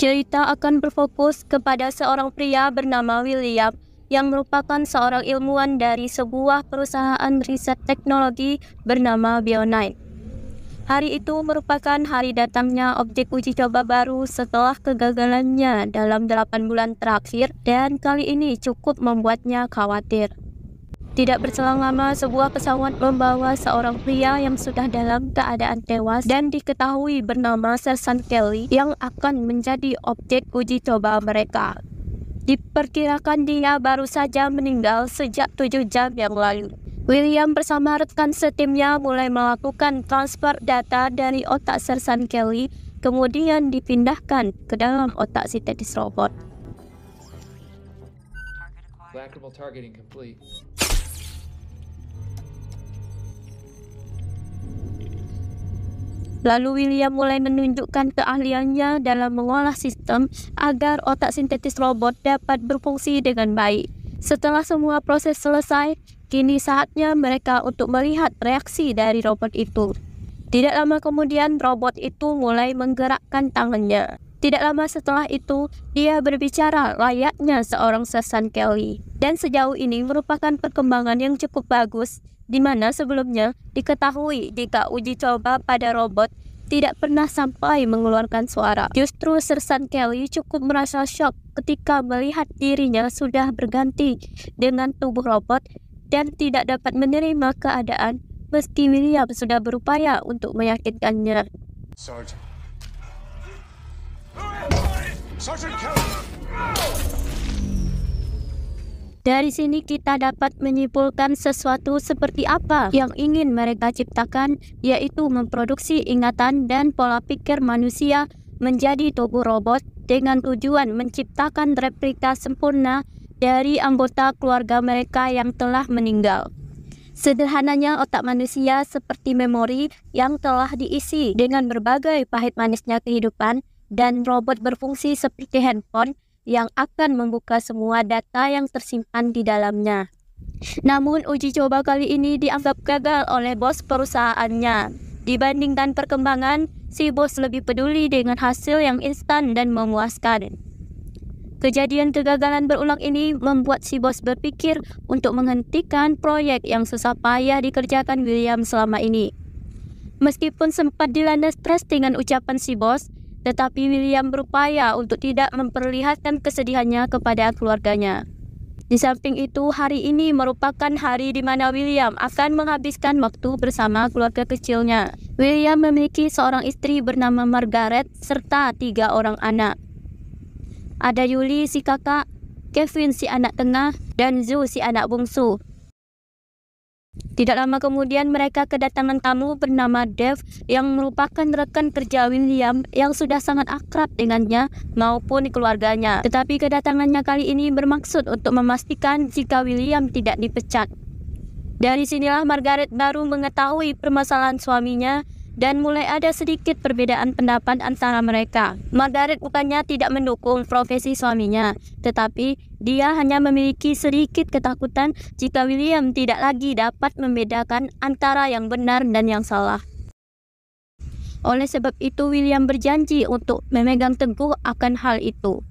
Cerita akan berfokus kepada seorang pria bernama William yang merupakan seorang ilmuwan dari sebuah perusahaan riset teknologi bernama Bionite. Hari itu merupakan hari datangnya objek uji coba baru setelah kegagalannya dalam 8 bulan terakhir, dan kali ini cukup membuatnya khawatir. Tidak berselang lama, sebuah pesawat membawa seorang pria yang sudah dalam keadaan tewas dan diketahui bernama Sersan Kelly yang akan menjadi objek uji coba mereka. Diperkirakan dia baru saja meninggal sejak 7 jam yang lalu. William bersama rekan setimnya mulai melakukan transfer data dari otak Sersan Kelly, kemudian dipindahkan ke dalam otak sintetis robot. Lackable targeting complete. Lalu William mulai menunjukkan keahliannya dalam mengolah sistem agar otak sintetis robot dapat berfungsi dengan baik. Setelah semua proses selesai, kini saatnya mereka untuk melihat reaksi dari robot itu. Tidak lama kemudian, robot itu mulai menggerakkan tangannya. Tidak lama setelah itu, dia berbicara layaknya seorang Sersan Kelly. Dan sejauh ini merupakan perkembangan yang cukup bagus, di mana sebelumnya diketahui jika uji coba pada robot tidak pernah sampai mengeluarkan suara. Justru Sersan Kelly cukup merasa shock ketika melihat dirinya sudah berganti dengan tubuh robot dan tidak dapat menerima keadaan meski William sudah berupaya untuk meyakinkannya. Sergeant Kelly! Dari sini kita dapat menyimpulkan sesuatu seperti apa yang ingin mereka ciptakan, yaitu memproduksi ingatan dan pola pikir manusia menjadi tubuh robot dengan tujuan menciptakan replika sempurna dari anggota keluarga mereka yang telah meninggal. Sederhananya, otak manusia seperti memori yang telah diisi dengan berbagai pahit manisnya kehidupan, dan robot berfungsi seperti handphone yang akan membuka semua data yang tersimpan di dalamnya. Namun uji coba kali ini dianggap gagal oleh bos perusahaannya. Dibandingkan perkembangan, si bos lebih peduli dengan hasil yang instan dan memuaskan. Kejadian kegagalan berulang ini membuat si bos berpikir untuk menghentikan proyek yang susah payah dikerjakan William selama ini. Meskipun sempat dilanda stres dengan ucapan si bos, tetapi William berupaya untuk tidak memperlihatkan kesedihannya kepada keluarganya. Di samping itu, hari ini merupakan hari di mana William akan menghabiskan waktu bersama keluarga kecilnya. William memiliki seorang istri bernama Margaret serta 3 orang anak. Ada Yuli si kakak, Kevin si anak tengah, dan Zu si anak bungsu. Tidak lama kemudian mereka kedatangan tamu bernama Dave yang merupakan rekan kerja William yang sudah sangat akrab dengannya maupun keluarganya. Tetapi kedatangannya kali ini bermaksud untuk memastikan jika William tidak dipecat. Dari sinilah Margaret baru mengetahui permasalahan suaminya dan mulai ada sedikit perbedaan pendapat antara mereka. Margaret bukannya tidak mendukung profesi suaminya, tetapi dia hanya memiliki sedikit ketakutan jika William tidak lagi dapat membedakan antara yang benar dan yang salah. Oleh sebab itu, William berjanji untuk memegang teguh akan hal itu.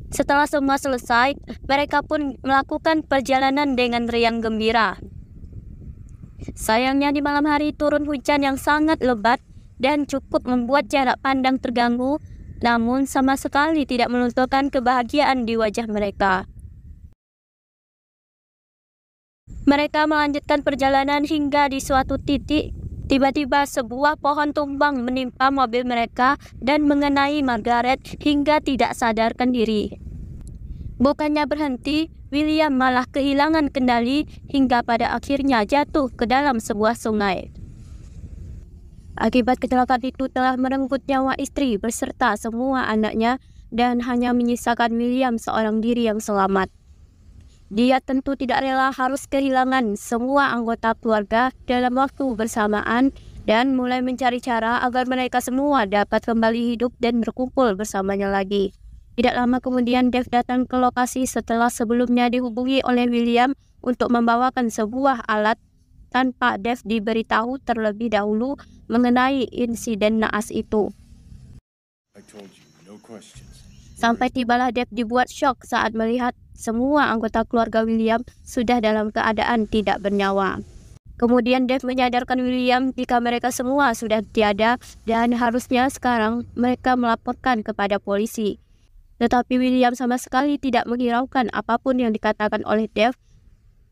Setelah semua selesai, mereka pun melakukan perjalanan dengan riang gembira. Sayangnya di malam hari turun hujan yang sangat lebat dan cukup membuat jarak pandang terganggu, namun sama sekali tidak melunturkan kebahagiaan di wajah mereka. Mereka melanjutkan perjalanan hingga di suatu titik, tiba-tiba sebuah pohon tumbang menimpa mobil mereka dan mengenai Margaret hingga tidak sadarkan diri. Bukannya berhenti, William malah kehilangan kendali hingga pada akhirnya jatuh ke dalam sebuah sungai. Akibat kecelakaan itu telah merenggut nyawa istri beserta semua anaknya dan hanya menyisakan William seorang diri yang selamat. Dia tentu tidak rela harus kehilangan semua anggota keluarga dalam waktu bersamaan dan mulai mencari cara agar mereka semua dapat kembali hidup dan berkumpul bersamanya lagi. Tidak lama kemudian Dave datang ke lokasi setelah sebelumnya dihubungi oleh William untuk membawakan sebuah alat tanpa Dev diberitahu terlebih dahulu mengenai insiden naas itu. I told you, no questions. Sampai tibalah Dev dibuat syok saat melihat semua anggota keluarga William sudah dalam keadaan tidak bernyawa. Kemudian Dev menyadarkan William jika mereka semua sudah tiada dan harusnya sekarang mereka melaporkan kepada polisi. Tetapi William sama sekali tidak menghiraukan apapun yang dikatakan oleh Dev,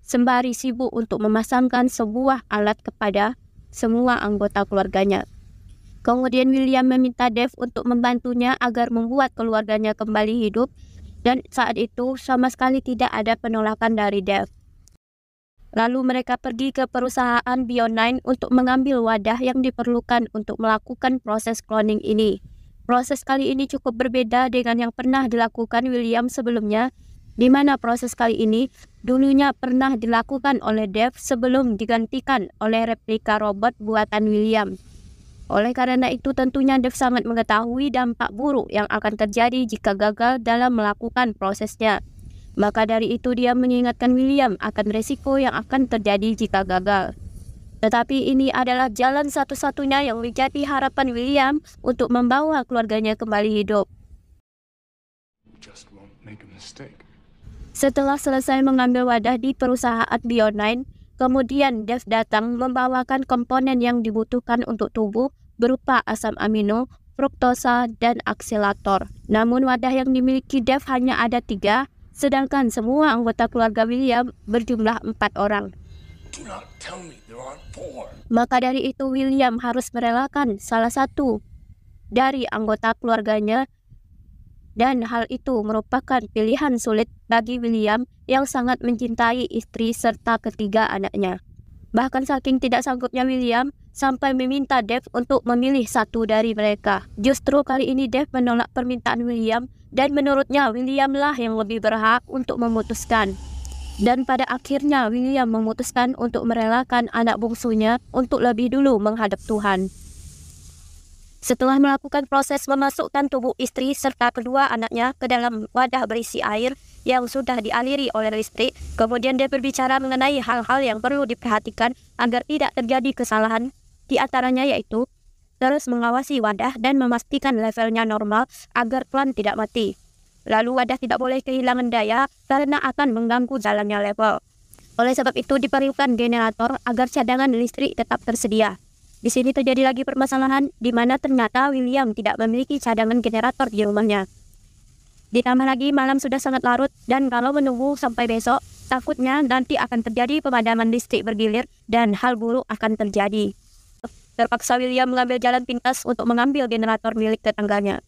sembari sibuk untuk memasangkan sebuah alat kepada semua anggota keluarganya. Kemudian William meminta Dev untuk membantunya agar membuat keluarganya kembali hidup, dan saat itu sama sekali tidak ada penolakan dari Dev. Lalu mereka pergi ke perusahaan Beyond9 untuk mengambil wadah yang diperlukan untuk melakukan proses cloning ini. Proses kali ini cukup berbeda dengan yang pernah dilakukan William sebelumnya, di mana proses kali ini dulunya pernah dilakukan oleh Dev sebelum digantikan oleh replika robot buatan William. Oleh karena itu tentunya Dev sangat mengetahui dampak buruk yang akan terjadi jika gagal dalam melakukan prosesnya. Maka dari itu dia mengingatkan William akan resiko yang akan terjadi jika gagal. Tetapi ini adalah jalan satu-satunya yang menjadi harapan William untuk membawa keluarganya kembali hidup. Just won't make a mistake. Setelah selesai mengambil wadah di perusahaan Beyond9, kemudian Dev datang membawakan komponen yang dibutuhkan untuk tubuh berupa asam amino, fruktosa, dan akselerator. Namun wadah yang dimiliki Dev hanya ada 3, sedangkan semua anggota keluarga William berjumlah 4 orang. Do not tell me there aren't 4. Maka dari itu William harus merelakan salah satu dari anggota keluarganya, dan hal itu merupakan pilihan sulit bagi William yang sangat mencintai istri serta ketiga anaknya. Bahkan saking tidak sanggupnya William sampai meminta Dev untuk memilih satu dari mereka. Justru kali ini Dev menolak permintaan William dan menurutnya Williamlah yang lebih berhak untuk memutuskan. Dan pada akhirnya William memutuskan untuk merelakan anak bungsunya untuk lebih dulu menghadap Tuhan. Setelah melakukan proses memasukkan tubuh istri serta kedua anaknya ke dalam wadah berisi air yang sudah dialiri oleh listrik, kemudian dia berbicara mengenai hal-hal yang perlu diperhatikan agar tidak terjadi kesalahan, di antaranya yaitu terus mengawasi wadah dan memastikan levelnya normal agar klan tidak mati. Lalu wadah tidak boleh kehilangan daya karena akan mengganggu jalannya level. Oleh sebab itu diperlukan generator agar cadangan listrik tetap tersedia. Di sini terjadi lagi permasalahan di mana ternyata William tidak memiliki cadangan generator di rumahnya. Ditambah lagi malam sudah sangat larut dan kalau menunggu sampai besok, takutnya nanti akan terjadi pemadaman listrik bergilir dan hal buruk akan terjadi. Terpaksa William mengambil jalan pintas untuk mengambil generator milik tetangganya.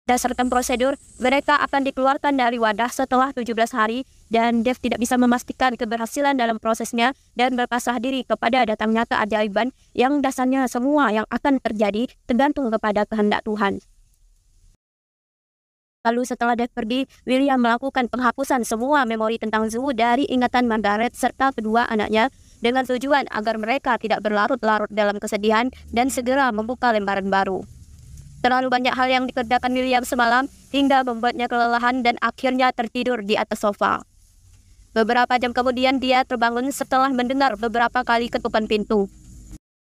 Berdasarkan prosedur, mereka akan dikeluarkan dari wadah setelah 17 hari dan Dev tidak bisa memastikan keberhasilan dalam prosesnya dan berpasrah diri kepada datangnya keajaiban yang dasarnya semua yang akan terjadi tergantung kepada kehendak Tuhan. Lalu setelah Dev pergi, William melakukan penghapusan semua memori tentang Zoo dari ingatan Margaret serta kedua anaknya dengan tujuan agar mereka tidak berlarut-larut dalam kesedihan dan segera membuka lembaran baru. Terlalu banyak hal yang dikerjakan William semalam hingga membuatnya kelelahan dan akhirnya tertidur di atas sofa. Beberapa jam kemudian dia terbangun setelah mendengar beberapa kali ketukan pintu.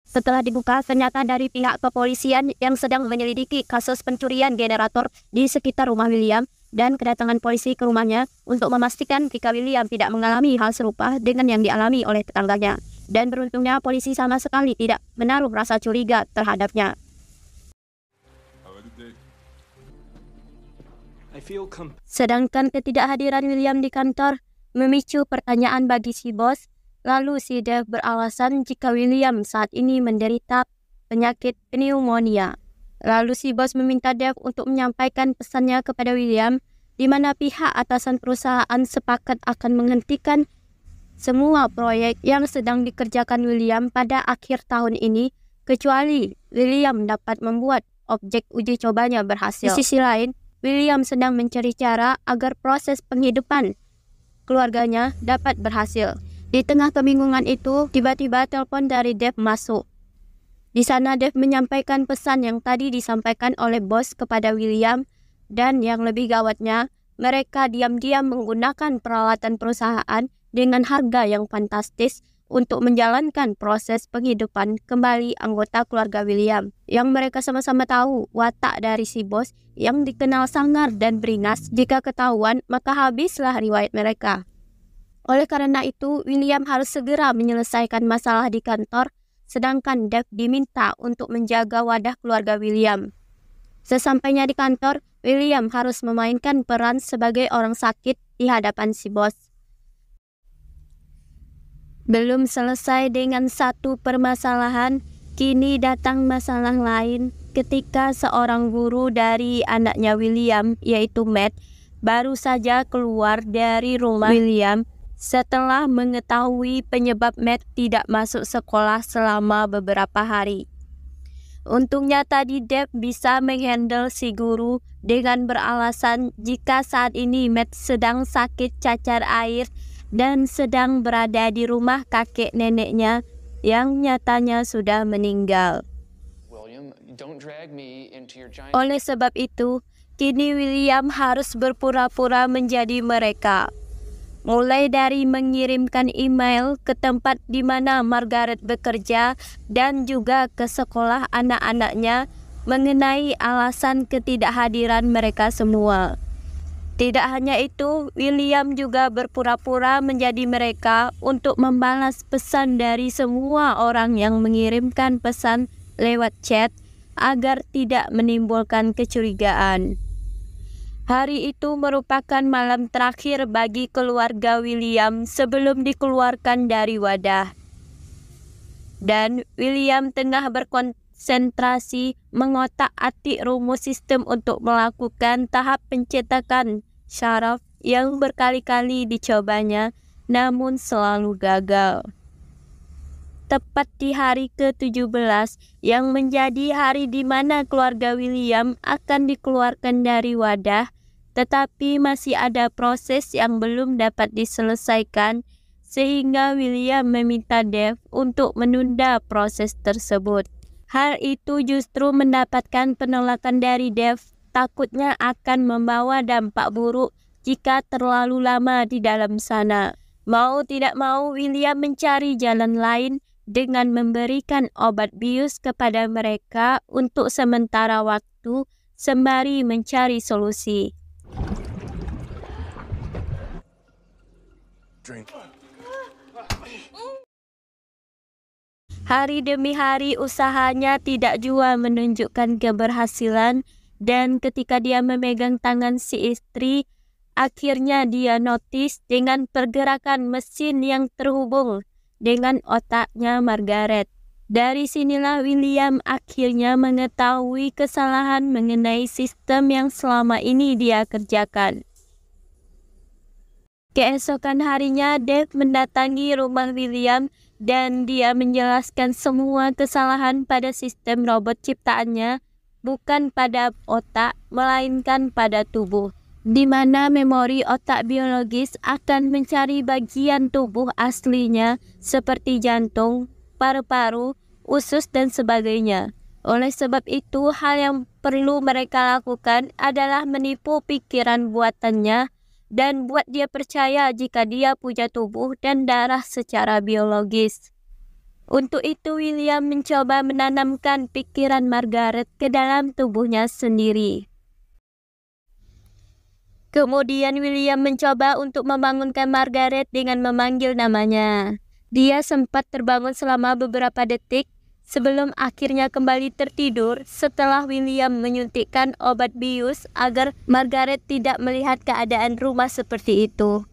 Setelah dibuka, ternyata dari pihak kepolisian yang sedang menyelidiki kasus pencurian generator di sekitar rumah William dan kedatangan polisi ke rumahnya untuk memastikan jika William tidak mengalami hal serupa dengan yang dialami oleh tetangganya. Dan beruntungnya polisi sama sekali tidak menaruh rasa curiga terhadapnya. Sedangkan ketidakhadiran William di kantor memicu pertanyaan bagi si bos. Lalu si Dev beralasan jika William saat ini menderita penyakit pneumonia. Lalu si bos meminta Dev untuk menyampaikan pesannya kepada William, di mana pihak atasan perusahaan sepakat akan menghentikan semua proyek yang sedang dikerjakan William pada akhir tahun ini, kecuali William dapat membuat objek uji cobanya berhasil. Di sisi lain, William sedang mencari cara agar proses penghidupan keluarganya dapat berhasil. Di tengah kebingungan itu, tiba-tiba telepon dari Dev masuk. Di sana Dev menyampaikan pesan yang tadi disampaikan oleh bos kepada William, dan yang lebih gawatnya, mereka diam-diam menggunakan peralatan perusahaan dengan harga yang fantastis untuk menjalankan proses penghidupan kembali anggota keluarga William. Yang mereka sama-sama tahu watak dari si bos yang dikenal sangar dan beringas. Jika ketahuan, maka habislah riwayat mereka. Oleh karena itu, William harus segera menyelesaikan masalah di kantor, sedangkan Dave diminta untuk menjaga wadah keluarga William. Sesampainya di kantor, William harus memainkan peran sebagai orang sakit di hadapan si bos. Belum selesai dengan satu permasalahan, kini datang masalah lain ketika seorang guru dari anaknya William, yaitu Matt, baru saja keluar dari rumah William setelah mengetahui penyebab Matt tidak masuk sekolah selama beberapa hari. Untungnya tadi Dave bisa menghandle si guru dengan beralasan jika saat ini Matt sedang sakit cacar air dan sedang berada di rumah kakek neneknya yang nyatanya sudah meninggal. Oleh sebab itu, kini William harus berpura-pura menjadi mereka. Mulai dari mengirimkan email ke tempat di mana Margaret bekerja dan juga ke sekolah anak-anaknya mengenai alasan ketidakhadiran mereka semua. Tidak hanya itu, William juga berpura-pura menjadi mereka untuk membalas pesan dari semua orang yang mengirimkan pesan lewat chat agar tidak menimbulkan kecurigaan. Hari itu merupakan malam terakhir bagi keluarga William sebelum dikeluarkan dari wadah. Dan William tengah berkonsentrasi mengotak-atik rumus sistem untuk melakukan tahap pencetakan syaraf yang berkali-kali dicobanya, namun selalu gagal. Tepat di hari ke-17 yang menjadi hari di mana keluarga William akan dikeluarkan dari wadah, tetapi masih ada proses yang belum dapat diselesaikan, sehingga William meminta Dave untuk menunda proses tersebut. Hal itu justru mendapatkan penolakan dari Dave, takutnya akan membawa dampak buruk jika terlalu lama di dalam sana. Mau tidak mau, William mencari jalan lain dengan memberikan obat bius kepada mereka untuk sementara waktu sembari mencari solusi. Hari demi hari usahanya tidak jua menunjukkan keberhasilan, dan ketika dia memegang tangan si istri, akhirnya dia notice dengan pergerakan mesin yang terhubung dengan otaknya Margaret. Dari sinilah William akhirnya mengetahui kesalahan mengenai sistem yang selama ini dia kerjakan. Keesokan harinya, Dave mendatangi rumah William dan dia menjelaskan semua kesalahan pada sistem robot ciptaannya, bukan pada otak, melainkan pada tubuh, di mana memori otak biologis akan mencari bagian tubuh aslinya seperti jantung, paru-paru, usus, dan sebagainya. Oleh sebab itu, hal yang perlu mereka lakukan adalah menipu pikiran buatannya dan buat dia percaya jika dia punya tubuh dan darah secara biologis. Untuk itu, William mencoba menanamkan pikiran Margaret ke dalam tubuhnya sendiri. Kemudian William mencoba untuk membangunkan Margaret dengan memanggil namanya. Dia sempat terbangun selama beberapa detik sebelum akhirnya kembali tertidur setelah William menyuntikkan obat bius agar Margaret tidak melihat keadaan rumah seperti itu.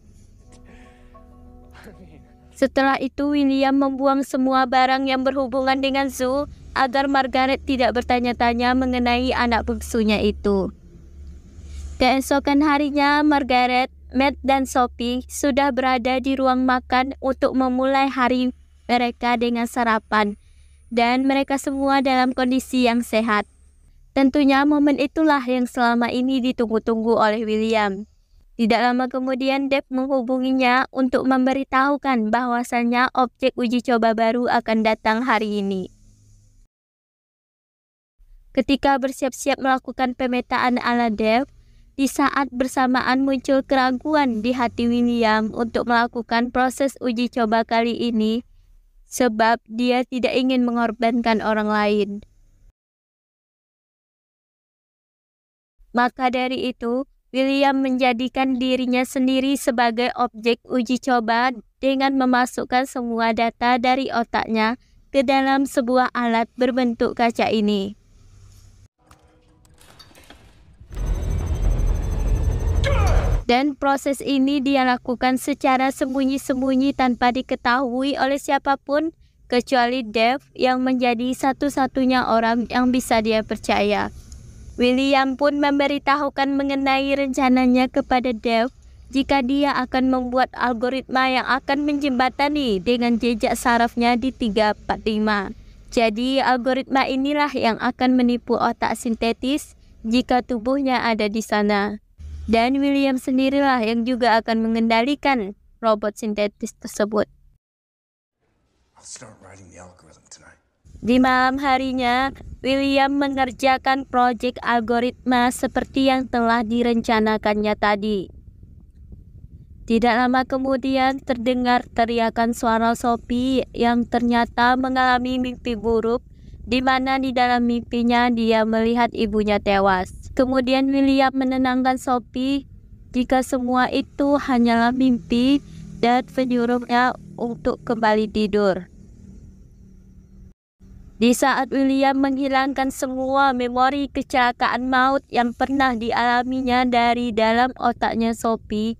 Setelah itu, William membuang semua barang yang berhubungan dengan Zoo agar Margaret tidak bertanya-tanya mengenai anak bungsunya itu. Keesokan harinya, Margaret, Matt, dan Sophie sudah berada di ruang makan untuk memulai hari mereka dengan sarapan, dan mereka semua dalam kondisi yang sehat. Tentunya momen itulah yang selama ini ditunggu-tunggu oleh William. Tidak lama kemudian, Dave menghubunginya untuk memberitahukan bahwasannya objek uji coba baru akan datang hari ini. Ketika bersiap-siap melakukan pemetaan ala Dave, Di saat bersamaan muncul keraguan di hati William untuk melakukan proses uji coba kali ini, sebab dia tidak ingin mengorbankan orang lain. Maka dari itu, William menjadikan dirinya sendiri sebagai objek uji coba dengan memasukkan semua data dari otaknya ke dalam sebuah alat berbentuk kaca ini. Dan proses ini dia lakukan secara sembunyi-sembunyi tanpa diketahui oleh siapapun kecuali Dave yang menjadi satu-satunya orang yang bisa dia percaya. William pun memberitahukan mengenai rencananya kepada Dave jika dia akan membuat algoritma yang akan menjembatani dengan jejak sarafnya di 345. Jadi algoritma inilah yang akan menipu otak sintetis jika tubuhnya ada di sana. Dan William sendirilah yang juga akan mengendalikan robot sintetis tersebut. I'll start writing the algorithm tonight. Di malam harinya, William mengerjakan proyek algoritma seperti yang telah direncanakannya tadi. Tidak lama kemudian terdengar teriakan suara Sophie yang ternyata mengalami mimpi buruk, di mana di dalam mimpinya dia melihat ibunya tewas. Kemudian William menenangkan Sophie jika semua itu hanyalah mimpi dan menyuruhnya untuk kembali tidur. Di saat William menghilangkan semua memori kecelakaan maut yang pernah dialaminya dari dalam otaknya Sophie,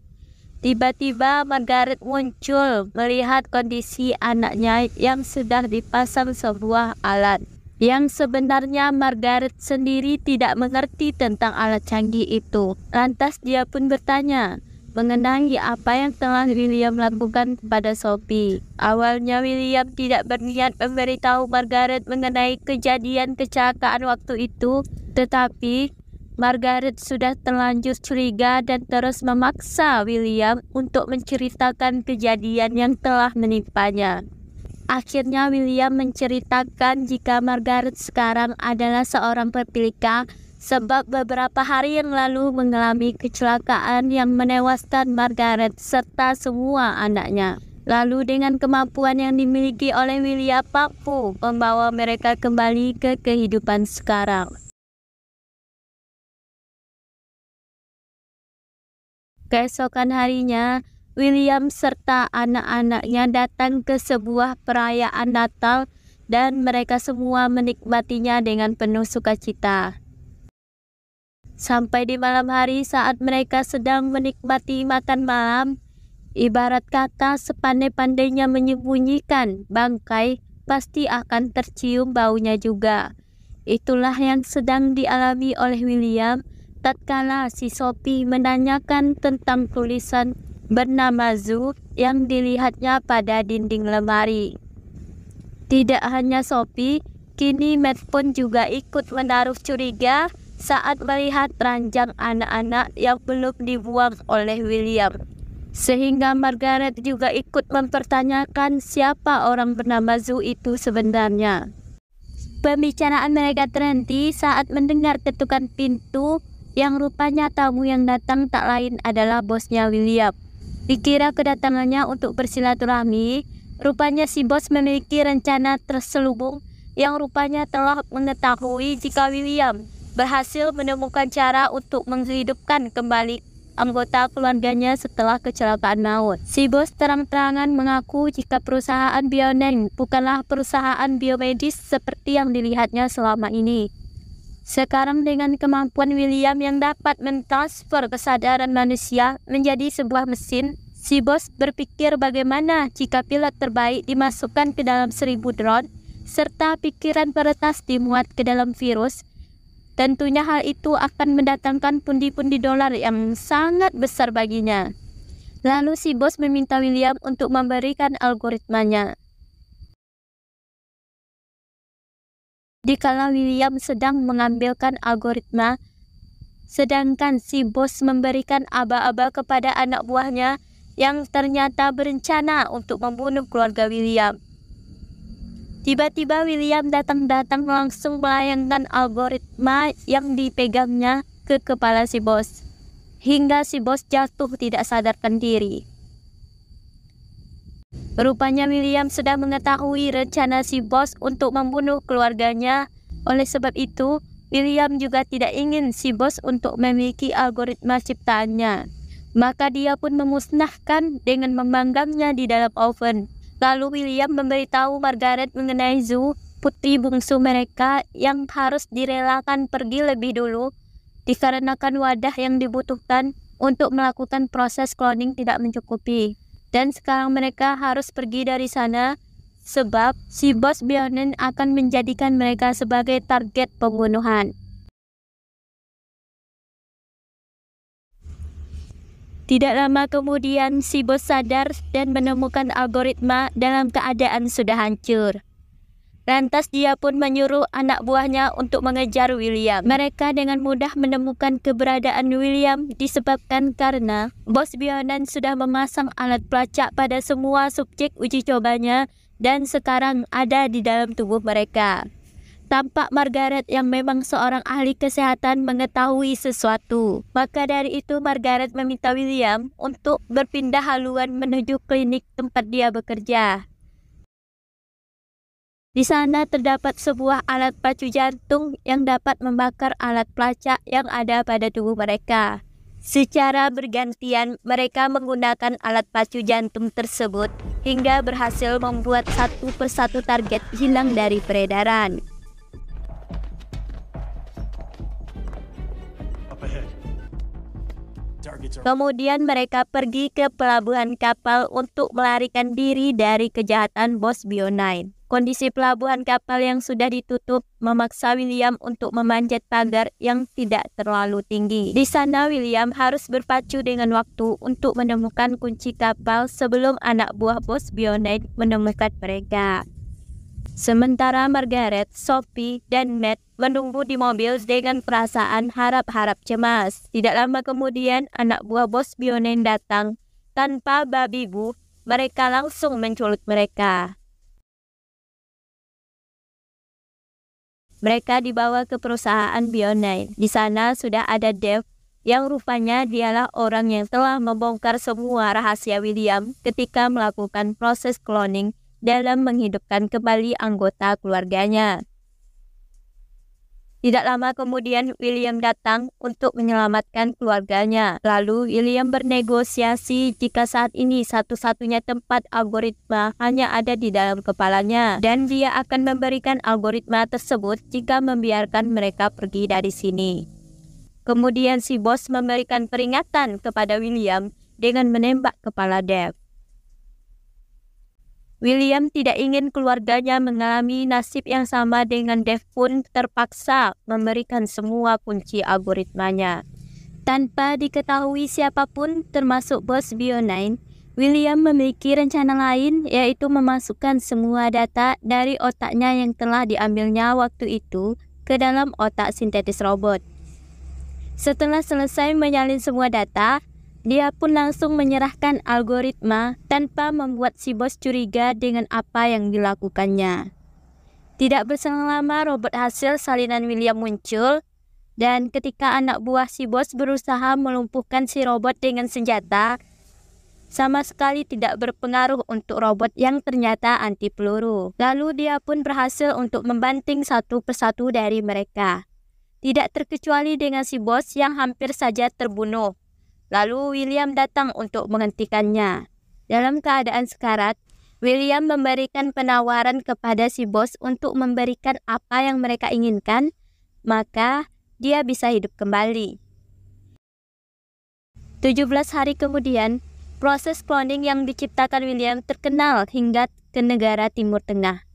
tiba-tiba Margaret muncul melihat kondisi anaknya yang sedang dipasang sebuah alat. Yang sebenarnya Margaret sendiri tidak mengerti tentang alat canggih itu. Lantas dia pun bertanya mengenai apa yang telah William lakukan kepada Sophie. Awalnya William tidak berniat memberitahu Margaret mengenai kejadian kecelakaan waktu itu, tetapi Margaret sudah terlanjur curiga dan terus memaksa William untuk menceritakan kejadian yang telah menimpanya. Akhirnya William menceritakan jika Margaret sekarang adalah seorang pepilika sebab beberapa hari yang lalu mengalami kecelakaan yang menewaskan Margaret serta semua anaknya. Lalu dengan kemampuan yang dimiliki oleh William mampu membawa mereka kembali ke kehidupan sekarang. Keesokan harinya, William serta anak-anaknya datang ke sebuah perayaan Natal dan mereka semua menikmatinya dengan penuh sukacita. Sampai di malam hari saat mereka sedang menikmati makan malam, ibarat kata sepandai-pandainya menyembunyikan bangkai pasti akan tercium baunya juga. Itulah yang sedang dialami oleh William tatkala si Sophie menanyakan tentang tulisan bernama Zoo yang dilihatnya pada dinding lemari. Tidak hanya Sophie, kini Matt pun juga ikut menaruh curiga saat melihat ranjang anak-anak yang belum dibuang oleh William. Sehingga Margaret juga ikut mempertanyakan siapa orang bernama Zoo itu sebenarnya. Pembicaraan mereka terhenti saat mendengar ketukan pintu yang rupanya tamu yang datang tak lain adalah bosnya William. Dikira kedatangannya untuk bersilaturahmi, rupanya si bos memiliki rencana terselubung yang rupanya telah mengetahui jika William berhasil menemukan cara untuk menghidupkan kembali anggota keluarganya setelah kecelakaan maut. Si bos terang-terangan mengaku jika perusahaan Bioneng bukanlah perusahaan biomedis seperti yang dilihatnya selama ini. Sekarang dengan kemampuan William yang dapat mentransfer kesadaran manusia menjadi sebuah mesin, si bos berpikir bagaimana jika pilot terbaik dimasukkan ke dalam 1000 drone, serta pikiran peretas dimuat ke dalam virus. Tentunya hal itu akan mendatangkan pundi-pundi dolar yang sangat besar baginya. Lalu si bos meminta William untuk memberikan algoritmanya. Dikala William sedang mengambilkan algoritma, sedangkan si bos memberikan aba-aba kepada anak buahnya yang ternyata berencana untuk membunuh keluarga William. Tiba-tiba William datang langsung melayangkan algoritma yang dipegangnya ke kepala si bos. hingga si bos jatuh tidak sadarkan diri. Rupanya William sudah mengetahui rencana si bos untuk membunuh keluarganya. Oleh sebab itu, William juga tidak ingin si bos untuk memiliki algoritma ciptaannya. Maka dia pun memusnahkan dengan memanggangnya di dalam oven. Lalu William memberitahu Margaret mengenai Zoo, putri bungsu mereka yang harus direlakan pergi lebih dulu dikarenakan wadah yang dibutuhkan untuk melakukan proses cloning tidak mencukupi. Dan sekarang mereka harus pergi dari sana sebab si bos Bionen akan menjadikan mereka sebagai target pembunuhan. Tidak lama kemudian si bos sadar dan menemukan algoritma dalam keadaan sudah hancur. Lantas dia pun menyuruh anak buahnya untuk mengejar William. Mereka dengan mudah menemukan keberadaan William disebabkan karena bos Bionen sudah memasang alat pelacak pada semua subjek uji cobanya dan sekarang ada di dalam tubuh mereka. Tampak Margaret yang memang seorang ahli kesehatan mengetahui sesuatu. Maka dari itu Margaret meminta William untuk berpindah haluan menuju klinik tempat dia bekerja. Di sana terdapat sebuah alat pacu jantung yang dapat membakar alat pelacak yang ada pada tubuh mereka. Secara bergantian, mereka menggunakan alat pacu jantung tersebut hingga berhasil membuat satu persatu target hilang dari peredaran. Kemudian mereka pergi ke pelabuhan kapal untuk melarikan diri dari kejahatan bos Bio9. Kondisi pelabuhan kapal yang sudah ditutup memaksa William untuk memanjat pagar yang tidak terlalu tinggi. Di sana William harus berpacu dengan waktu untuk menemukan kunci kapal sebelum anak buah bos Bio9 menemukan mereka. Sementara Margaret, Sophie, dan Matt menunggu di mobil dengan perasaan harap-harap cemas. Tidak lama kemudian anak buah bos Bio9 datang. Tanpa babi bu, mereka langsung menculik mereka. Mereka dibawa ke perusahaan Bio9. Di sana sudah ada Dave, yang rupanya dialah orang yang telah membongkar semua rahasia William ketika melakukan proses cloning dalam menghidupkan kembali anggota keluarganya. Tidak lama kemudian William datang untuk menyelamatkan keluarganya. Lalu William bernegosiasi jika saat ini satu-satunya tempat algoritma hanya ada di dalam kepalanya. Dan dia akan memberikan algoritma tersebut jika membiarkan mereka pergi dari sini. Kemudian si bos memberikan peringatan kepada William dengan menembak kepala Dave. William tidak ingin keluarganya mengalami nasib yang sama dengan Dave pun terpaksa memberikan semua kunci algoritmanya. Tanpa diketahui siapapun termasuk bos Bio9, William memiliki rencana lain yaitu memasukkan semua data dari otaknya yang telah diambilnya waktu itu ke dalam otak sintetis robot. Setelah selesai menyalin semua data, dia pun langsung menyerahkan algoritma tanpa membuat si bos curiga dengan apa yang dilakukannya. Tidak berselang lama robot hasil salinan William muncul, dan ketika anak buah si bos berusaha melumpuhkan si robot dengan senjata, sama sekali tidak berpengaruh untuk robot yang ternyata anti peluru. Lalu dia pun berhasil untuk membanting satu persatu dari mereka. Tidak terkecuali dengan si bos yang hampir saja terbunuh. Lalu William datang untuk menghentikannya. Dalam keadaan sekarat, William memberikan penawaran kepada si bos untuk memberikan apa yang mereka inginkan, maka dia bisa hidup kembali. 17 hari kemudian, proses cloning yang diciptakan William terkenal hingga ke negara Timur Tengah.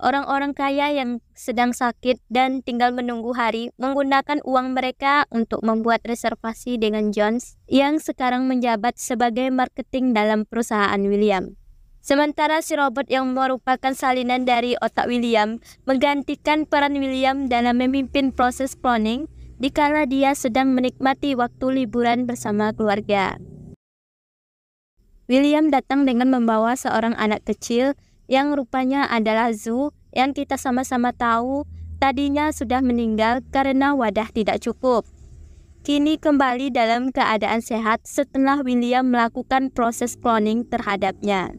Orang-orang kaya yang sedang sakit dan tinggal menunggu hari menggunakan uang mereka untuk membuat reservasi dengan Jones yang sekarang menjabat sebagai marketing dalam perusahaan William. Sementara si robot yang merupakan salinan dari otak William menggantikan peran William dalam memimpin proses cloning dikala dia sedang menikmati waktu liburan bersama keluarga. William datang dengan membawa seorang anak kecil yang rupanya adalah Zoo yang kita sama-sama tahu tadinya sudah meninggal karena wadah tidak cukup. kini kembali dalam keadaan sehat setelah William melakukan proses cloning terhadapnya.